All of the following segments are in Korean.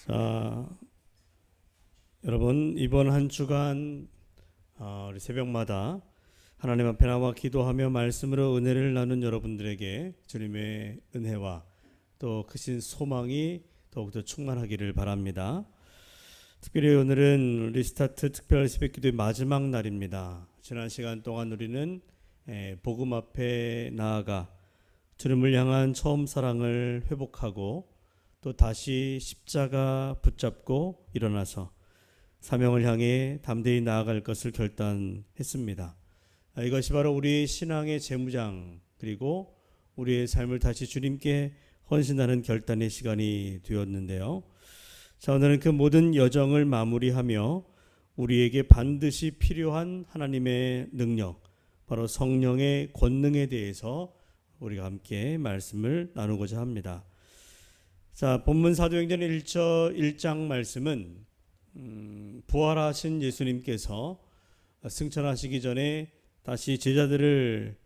자, 여러분 이번 한 주간 우리 새벽마다 하나님 앞에 나와 기도하며 말씀으로 은혜를 나눈 여러분들에게 주님의 은혜와 또 크신 소망이 더욱더 충만하기를 바랍니다. 특별히 오늘은 리스타트 특별 새벽기도의 마지막 날입니다. 지난 시간 동안 우리는 복음 앞에 나아가 주님을 향한 처음 사랑을 회복하고 또 다시 십자가 붙잡고 일어나서 사명을 향해 담대히 나아갈 것을 결단했습니다. 이것이 바로 우리 신앙의 재무장 그리고 우리의 삶을 다시 주님께 헌신하는 결단의 시간이 되었는데요. 자, 오늘은 그 모든 여정을 마무리하며 우리에게 반드시 필요한 하나님의 능력, 바로 성령의 권능에 대해서 우리가 함께 말씀을 나누고자 합니다. 자, 본문 사도행전 1장 말씀은 부활하신 예수님께서 승천하시기 전에 다시 제자들을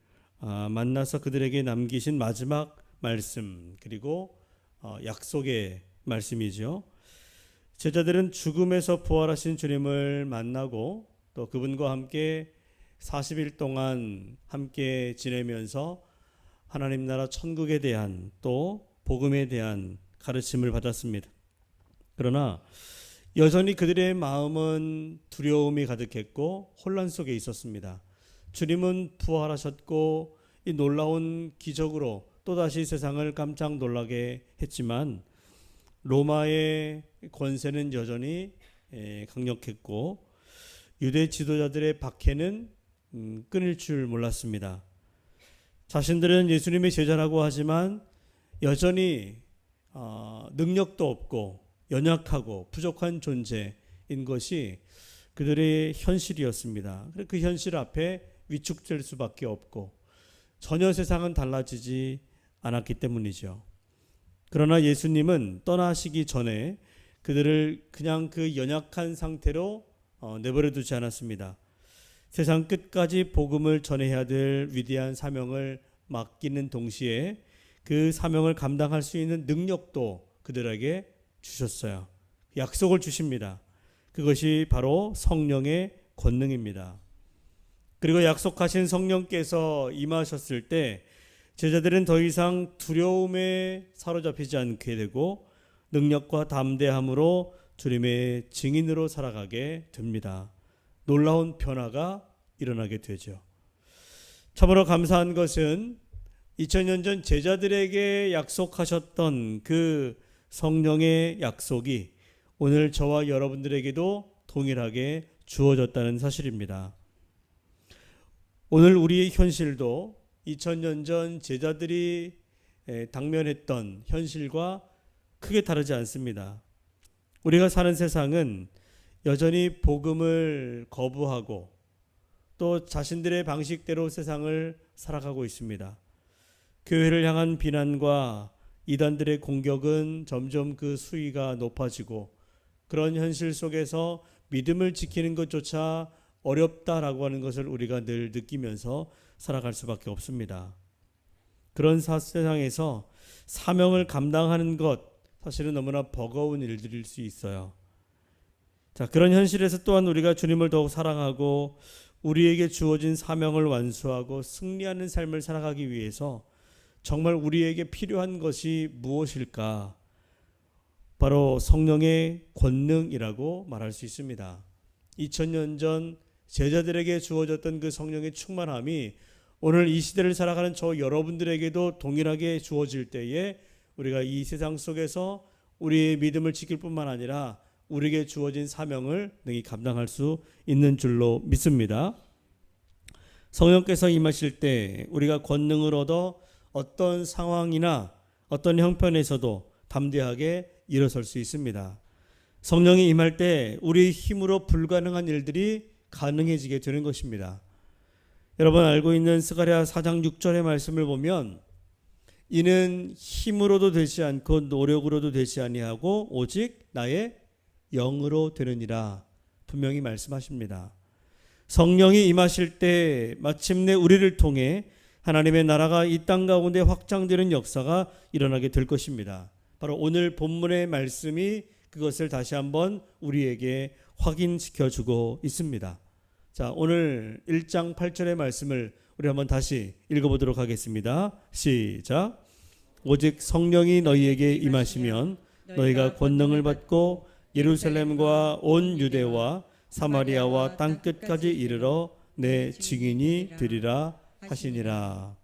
만나서 그들에게 남기신 마지막 말씀 그리고 약속의 말씀이죠. 제자들은 죽음에서 부활하신 주님을 만나고 또 그분과 함께 40일 동안 함께 지내면서 하나님 나라 천국에 대한 또 복음에 대한 가르침을 받았습니다. 그러나 여전히 그들의 마음은 두려움이 가득했고 혼란 속에 있었습니다. 주님은 부활하셨고 이 놀라운 기적으로 또다시 세상을 깜짝 놀라게 했지만 로마의 권세는 여전히 강력했고 유대 지도자들의 박해는 끊일 줄 몰랐습니다. 자신들은 예수님의 제자라고 하지만 여전히 능력도 없고 연약하고 부족한 존재인 것이 그들의 현실이었습니다. 그 현실 앞에 위축될 수밖에 없고 전혀 세상은 달라지지 않았기 때문이죠. 그러나 예수님은 떠나시기 전에 그들을 그냥 그 연약한 상태로 내버려 두지 않았습니다. 세상 끝까지 복음을 전해야 될 위대한 사명을 맡기는 동시에 그 사명을 감당할 수 있는 능력도 그들에게 주셨어요. 약속을 주십니다. 그것이 바로 성령의 권능입니다. 그리고 약속하신 성령께서 임하셨을 때 제자들은 더 이상 두려움에 사로잡히지 않게 되고 능력과 담대함으로 주님의 증인으로 살아가게 됩니다. 놀라운 변화가 일어나게 되죠. 참으로 감사한 것은 2000년 전 제자들에게 약속하셨던 그 성령의 약속이 오늘 저와 여러분들에게도 동일하게 주어졌다는 사실입니다. 오늘 우리의 현실도 2000년 전 제자들이 당면했던 현실과 크게 다르지 않습니다. 우리가 사는 세상은 여전히 복음을 거부하고 또 자신들의 방식대로 세상을 살아가고 있습니다. 교회를 향한 비난과 이단들의 공격은 점점 그 수위가 높아지고 그런 현실 속에서 믿음을 지키는 것조차 어렵다라고 하는 것을 우리가 늘 느끼면서 살아갈 수밖에 없습니다. 그런 세상에서 사명을 감당하는 것 사실은 너무나 버거운 일들일 수 있어요. 자, 그런 현실에서 또한 우리가 주님을 더욱 사랑하고 우리에게 주어진 사명을 완수하고 승리하는 삶을 살아가기 위해서 정말 우리에게 필요한 것이 무엇일까? 바로 성령의 권능이라고 말할 수 있습니다. 2000년 전 제자들에게 주어졌던 그 성령의 충만함이 오늘 이 시대를 살아가는 저 여러분들에게도 동일하게 주어질 때에 우리가 이 세상 속에서 우리의 믿음을 지킬 뿐만 아니라 우리에게 주어진 사명을 능히 감당할 수 있는 줄로 믿습니다. 성령께서 임하실 때 우리가 권능을 얻어 어떤 상황이나 어떤 형편에서도 담대하게 일어설 수 있습니다. 성령이 임할 때 우리 힘으로 불가능한 일들이 가능해지게 되는 것입니다. 여러분 알고 있는 스가랴 4장 6절의 말씀을 보면 이는 힘으로도 되지 않고 노력으로도 되지 아니하고 오직 나의 영으로 되느니라 분명히 말씀하십니다. 성령이 임하실 때 마침내 우리를 통해 하나님의 나라가 이 땅 가운데 확장되는 역사가 일어나게 될 것입니다. 바로 오늘 본문의 말씀이 그것을 다시 한번 우리에게 확인시켜 주고 있습니다. 자, 오늘 1장 8절의 말씀을 우리 한번 다시 읽어보도록 하겠습니다. 시작. 오직 성령이 너희에게 임하시면 너희가 권능을 받고 예루살렘과 온 유대와 사마리아와 땅끝까지 이르러 내 증인이 되리라 하시니라.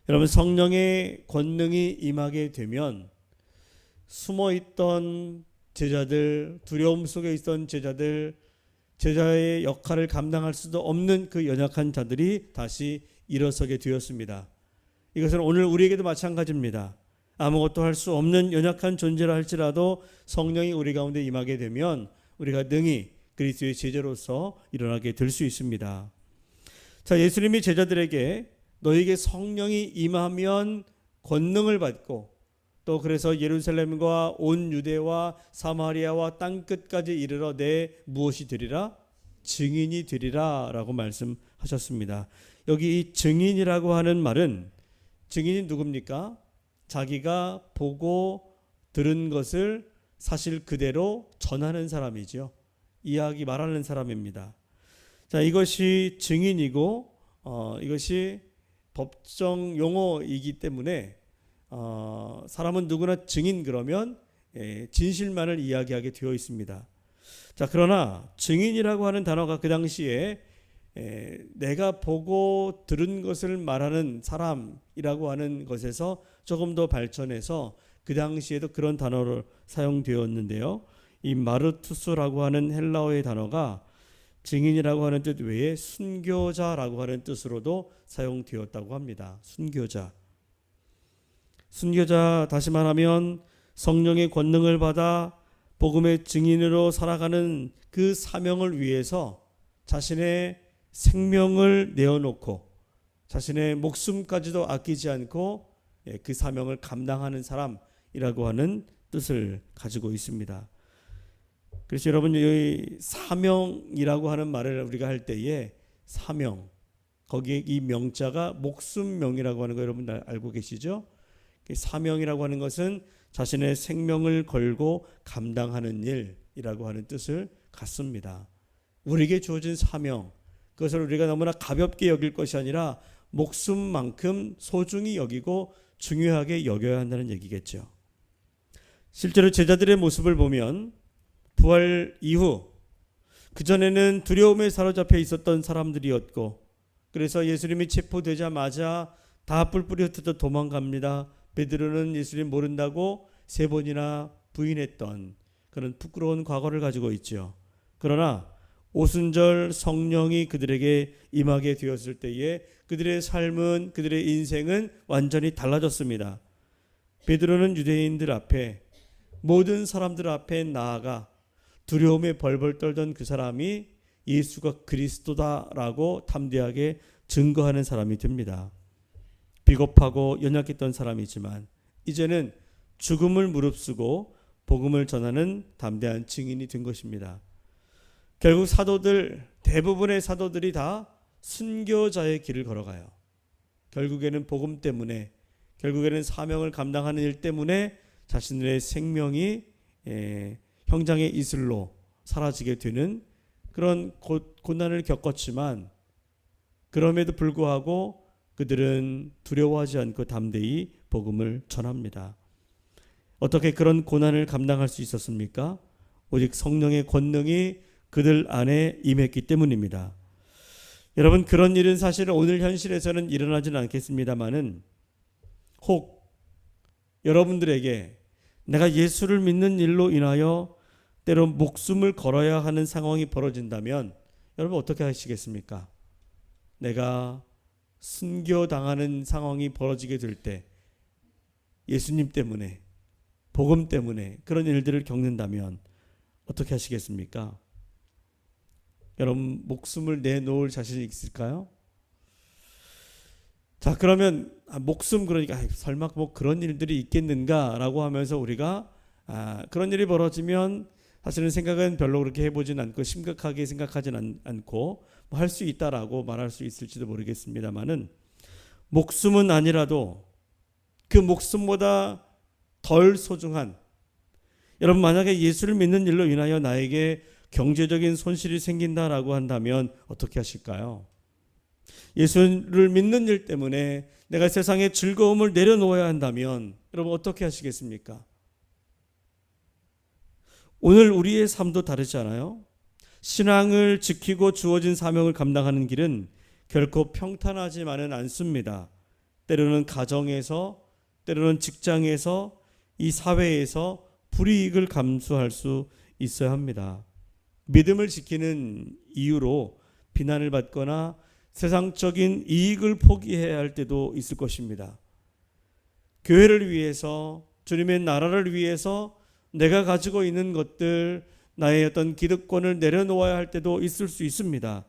여러분, 성령의 권능이 임하게 되면 숨어있던 제자들, 두려움 속에 있던 제자들, 제자의 역할을 감당할 수도 없는 그 연약한 자들이 다시 일어서게 되었습니다. 이것은 오늘 우리에게도 마찬가지입니다. 아무것도 할 수 없는 연약한 존재라 할지라도 성령이 우리 가운데 임하게 되면 우리가 능히 그리스도의 제자로서 일어나게 될 수 있습니다. 자, 예수님이 제자들에게 너에게 성령이 임하면 권능을 받고 또 그래서 예루살렘과 온 유대와 사마리아와 땅끝까지 이르러 내 무엇이 되리라? 증인이 되리라 라고 말씀하셨습니다. 여기 이 증인이라고 하는 말은, 증인이 누굽니까? 자기가 보고 들은 것을 사실 그대로 전하는 사람이죠. 이야기 말하는 사람입니다. 자, 이것이 증인이고 이것이 법정 용어이기 때문에 사람은 누구나 증인 그러면 진실만을 이야기하게 되어 있습니다. 자, 그러나 증인이라고 하는 단어가 그 당시에 내가 보고 들은 것을 말하는 사람이라고 하는 것에서 조금 더 발전해서 그 당시에도 그런 단어로 사용되었는데요. 이 마르투스라고 하는 헬라어의 단어가 증인이라고 하는 뜻 외에 순교자라고 하는 뜻으로도 사용되었다고 합니다. 순교자. 순교자, 다시 말하면 성령의 권능을 받아 복음의 증인으로 살아가는 그 사명을 위해서 자신의 생명을 내어놓고 자신의 목숨까지도 아끼지 않고 그 사명을 감당하는 사람이라고 하는 뜻을 가지고 있습니다. 그래서 여러분, 이 사명이라고 하는 말을 우리가 할 때에 사명, 거기에 이 명자가 목숨명이라고 하는 거 여러분 알고 계시죠? 사명이라고 하는 것은 자신의 생명을 걸고 감당하는 일이라고 하는 뜻을 갖습니다. 우리에게 주어진 사명, 그것을 우리가 너무나 가볍게 여길 것이 아니라 목숨만큼 소중히 여기고 중요하게 여겨야 한다는 얘기겠죠. 실제로 제자들의 모습을 보면 부활 이후 그전에는 두려움에 사로잡혀 있었던 사람들이었고, 그래서 예수님이 체포되자마자 다 뿔뿔이 흩어져 도망갑니다. 베드로는 예수님 모른다고 3번이나 부인했던 그런 부끄러운 과거를 가지고 있죠. 그러나 오순절 성령이 그들에게 임하게 되었을 때에 그들의 삶은, 그들의 인생은 완전히 달라졌습니다. 베드로는 유대인들 앞에, 모든 사람들 앞에 나아가 두려움에 벌벌 떨던 그 사람이 예수가 그리스도다라고 담대하게 증거하는 사람이 됩니다. 비겁하고 연약했던 사람이지만 이제는 죽음을 무릅쓰고 복음을 전하는 담대한 증인이 된 것입니다. 결국 사도들, 대부분의 사도들이 다 순교자의 길을 걸어가요. 결국에는 복음 때문에, 결국에는 사명을 감당하는 일 때문에 자신들의 생명이 형장의 이슬로 사라지게 되는 그런 고난을 겪었지만, 그럼에도 불구하고 그들은 두려워하지 않고 담대히 복음을 전합니다. 어떻게 그런 고난을 감당할 수 있었습니까? 오직 성령의 권능이 그들 안에 임했기 때문입니다. 여러분, 그런 일은 사실은 오늘 현실에서는 일어나지는 않겠습니다만은, 혹 여러분들에게 내가 예수를 믿는 일로 인하여 때로 목숨을 걸어야 하는 상황이 벌어진다면 여러분 어떻게 하시겠습니까? 내가 순교당하는 상황이 벌어지게 될 때, 예수님 때문에, 복음 때문에 그런 일들을 겪는다면 어떻게 하시겠습니까? 여러분, 목숨을 내놓을 자신이 있을까요? 자, 그러면 목숨, 그러니까 설마 뭐 그런 일들이 있겠는가라고 하면서 우리가 그런 일이 벌어지면 사실은 생각은 별로 그렇게 해보진 않고 심각하게 생각하진 않고 뭐 할 수 있다라고 말할 수 있을지도 모르겠습니다만은, 목숨은 아니라도 그 목숨보다 덜 소중한 여러분, 만약에 예수를 믿는 일로 인하여 나에게 경제적인 손실이 생긴다라고 한다면 어떻게 하실까요? 예수를 믿는 일 때문에 내가 세상의 즐거움을 내려놓아야 한다면 여러분 어떻게 하시겠습니까? 오늘 우리의 삶도 다르지 않아요? 신앙을 지키고 주어진 사명을 감당하는 길은 결코 평탄하지만은 않습니다. 때로는 가정에서, 때로는 직장에서, 이 사회에서 불이익을 감수할 수 있어야 합니다. 믿음을 지키는 이유로 비난을 받거나 세상적인 이익을 포기해야 할 때도 있을 것입니다. 교회를 위해서, 주님의 나라를 위해서 내가 가지고 있는 것들, 나의 어떤 기득권을 내려놓아야 할 때도 있을 수 있습니다.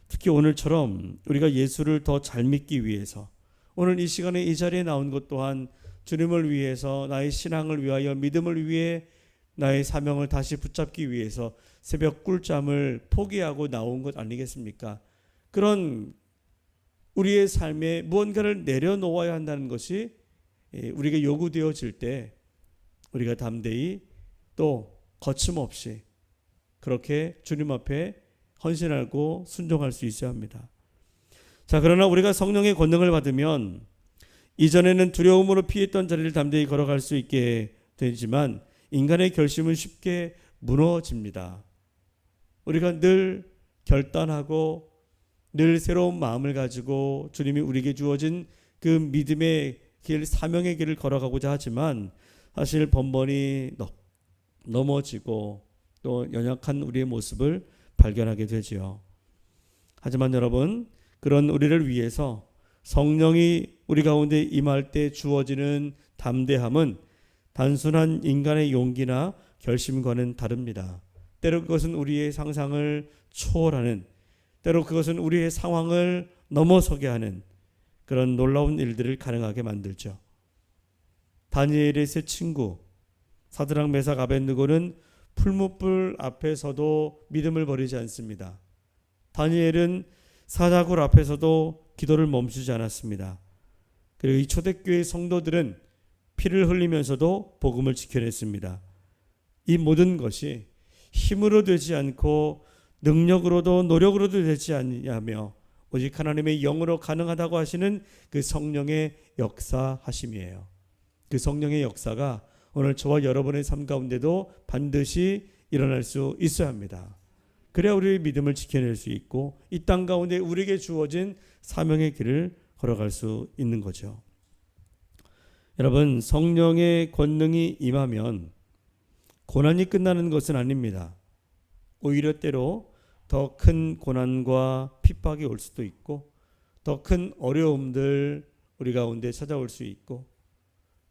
특히 오늘처럼 우리가 예수를 더 잘 믿기 위해서, 오늘 이 시간에 이 자리에 나온 것 또한 주님을 위해서, 나의 신앙을 위하여, 믿음을 위해 나의 사명을 다시 붙잡기 위해서 새벽 꿀잠을 포기하고 나온 것 아니겠습니까? 그런 우리의 삶에 무언가를 내려놓아야 한다는 것이 우리에게 요구되어질 때 우리가 담대히 또 거침없이 그렇게 주님 앞에 헌신하고 순종할 수 있어야 합니다. 자, 그러나 우리가 성령의 권능을 받으면 이전에는 두려움으로 피했던 자리를 담대히 걸어갈 수 있게 되지만 인간의 결심은 쉽게 무너집니다. 우리가 늘 결단하고 늘 새로운 마음을 가지고 주님이 우리에게 주어진 그 믿음의 길, 사명의 길을 걸어가고자 하지만 사실 번번이 넘어지고 또 연약한 우리의 모습을 발견하게 되지요. 하지만 여러분, 그런 우리를 위해서 성령이 우리 가운데 임할 때 주어지는 담대함은 단순한 인간의 용기나 결심과는 다릅니다. 때로 그것은 우리의 상상을 초월하는, 때로 그것은 우리의 상황을 넘어서게 하는 그런 놀라운 일들을 가능하게 만들죠. 다니엘의 세 친구 사드락, 메삭, 아벳느고는 풀무불 앞에서도 믿음을 버리지 않습니다. 다니엘은 사자굴 앞에서도 기도를 멈추지 않았습니다. 그리고 이 초대교회 성도들은 피를 흘리면서도 복음을 지켜냈습니다. 이 모든 것이 힘으로 되지 않고 능력으로도 노력으로도 되지 않냐며 오직 하나님의 영으로 가능하다고 하시는 그 성령의 역사하심이에요. 그 성령의 역사가 오늘 저와 여러분의 삶 가운데도 반드시 일어날 수 있어야 합니다. 그래야 우리의 믿음을 지켜낼 수 있고 이 땅 가운데 우리에게 주어진 사명의 길을 걸어갈 수 있는 거죠. 여러분, 성령의 권능이 임하면 고난이 끝나는 것은 아닙니다. 오히려 때로 더 큰 고난과 핍박이 올 수도 있고 더 큰 어려움들 우리 가운데 찾아올 수 있고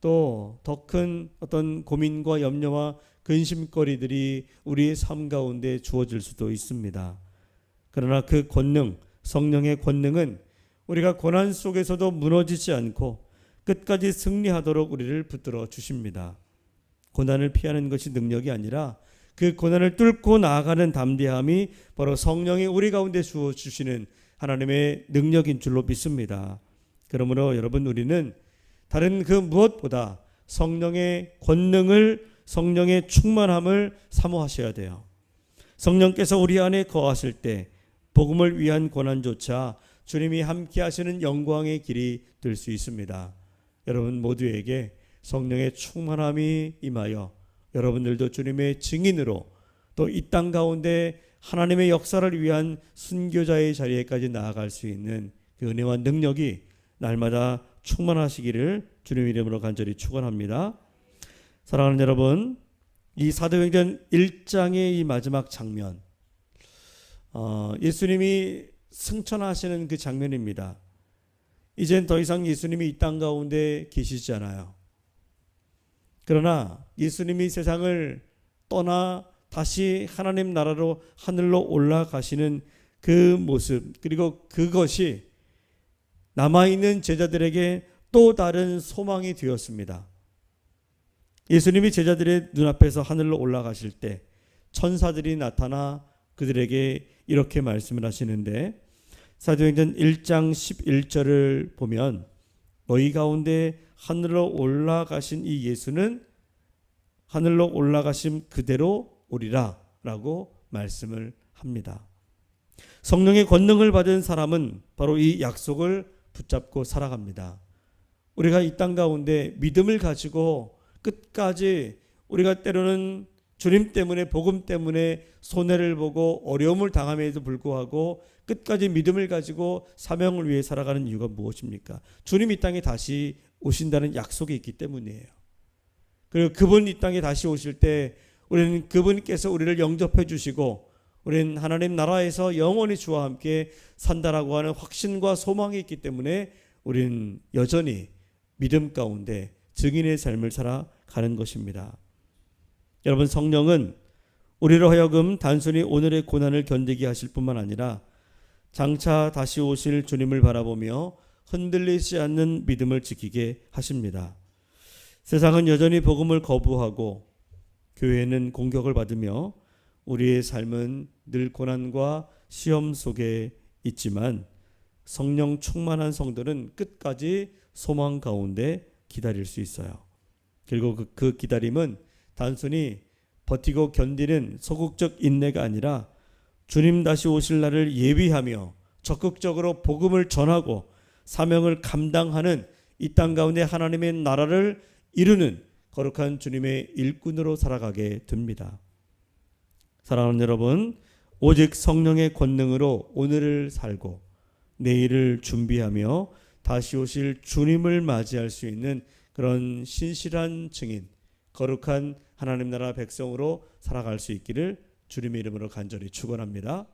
또 더 큰 어떤 고민과 염려와 근심거리들이 우리의 삶 가운데 주어질 수도 있습니다. 그러나 그 권능, 성령의 권능은 우리가 고난 속에서도 무너지지 않고 끝까지 승리하도록 우리를 붙들어 주십니다. 고난을 피하는 것이 능력이 아니라 그 고난을 뚫고 나아가는 담대함이 바로 성령이 우리 가운데 주어 주시는 하나님의 능력인 줄로 믿습니다. 그러므로 여러분, 우리는 다른 그 무엇보다 성령의 권능을, 성령의 충만함을 사모하셔야 돼요. 성령께서 우리 안에 거하실 때 복음을 위한 고난조차 주님이 함께 하시는 영광의 길이 될 수 있습니다. 여러분 모두에게 성령의 충만함이 임하여 여러분들도 주님의 증인으로 또 이 땅 가운데 하나님의 역사를 위한 순교자의 자리에까지 나아갈 수 있는 그 은혜와 능력이 날마다 충만하시기를 주님 이름으로 간절히 축원합니다. 사랑하는 여러분, 이 사도행전 1장의 이 마지막 장면, 예수님이 승천하시는 그 장면입니다. 이젠 더 이상 예수님이 이 땅 가운데 계시지 않아요. 그러나 예수님이 세상을 떠나 다시 하나님 나라로 하늘로 올라가시는 그 모습, 그리고 그것이 남아있는 제자들에게 또 다른 소망이 되었습니다. 예수님이 제자들의 눈앞에서 하늘로 올라가실 때 천사들이 나타나 그들에게 이렇게 말씀을 하시는데, 사도행전 1장 11절을 보면 너희 가운데 하늘로 올라가신 이 예수는 하늘로 올라가심 그대로 오리라 라고 말씀을 합니다. 성령의 권능을 받은 사람은 바로 이 약속을 붙잡고 살아갑니다. 우리가 이 땅 가운데 믿음을 가지고 끝까지 우리가 때로는 주님 때문에 복음 때문에 손해를 보고 어려움을 당함에도 불구하고 끝까지 믿음을 가지고 사명을 위해 살아가는 이유가 무엇입니까? 주님 이 땅에 다시 오신다는 약속이 있기 때문이에요. 그리고 그분 이 땅에 다시 오실 때 우리는 그분께서 우리를 영접해 주시고 우리는 하나님 나라에서 영원히 주와 함께 산다라고 하는 확신과 소망이 있기 때문에 우리는 여전히 믿음 가운데 증인의 삶을 살아가는 것입니다. 여러분, 성령은 우리로 하여금 단순히 오늘의 고난을 견디게 하실 뿐만 아니라 장차 다시 오실 주님을 바라보며 흔들리지 않는 믿음을 지키게 하십니다. 세상은 여전히 복음을 거부하고 교회는 공격을 받으며 우리의 삶은 늘 고난과 시험 속에 있지만 성령 충만한 성도는 끝까지 소망 가운데 기다릴 수 있어요. 그리고 그 기다림은 단순히 버티고 견디는 소극적 인내가 아니라 주님 다시 오실 날을 예비하며 적극적으로 복음을 전하고 사명을 감당하는 이 땅 가운데 하나님의 나라를 이루는 거룩한 주님의 일꾼으로 살아가게 됩니다. 사랑하는 여러분, 오직 성령의 권능으로 오늘을 살고 내일을 준비하며 다시 오실 주님을 맞이할 수 있는 그런 신실한 증인, 거룩한 하나님 나라 백성으로 살아갈 수 있기를 주님의 이름으로 간절히 축원합니다.